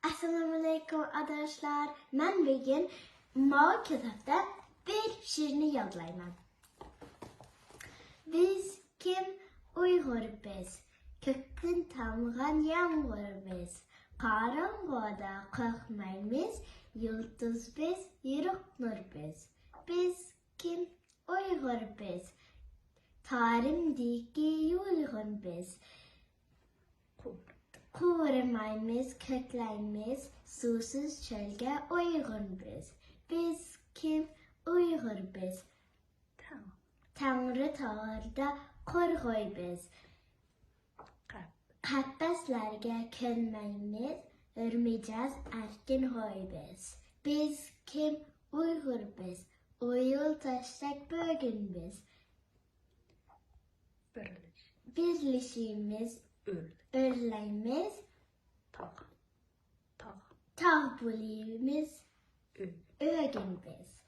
Assalamualaikum arkadaşlar. Ben bugün Mavi Kitap'ta bir şiirini yadlayman. Biz kim? Uyghur biz. Kökten tamgan yağmur biz. Karanlığa korkmayız. Yıldız biz, yürük nur biz. Biz kim? Uyghur biz. Tarihimdeki uygun biz. Kurumayız, köklerimiz, susuz çölge uygun biz. Biz kim? Uyghur biz. Tanrı tağırda korkuy biz. Kafeslerge könmeyimiz, örmeyeceğiz erkin hoy biz. Biz kim? Uyghur biz. Uyul taşacak bugün biz. Birleşimiz, örleyimiz, tağ bulimiz, ögün biz.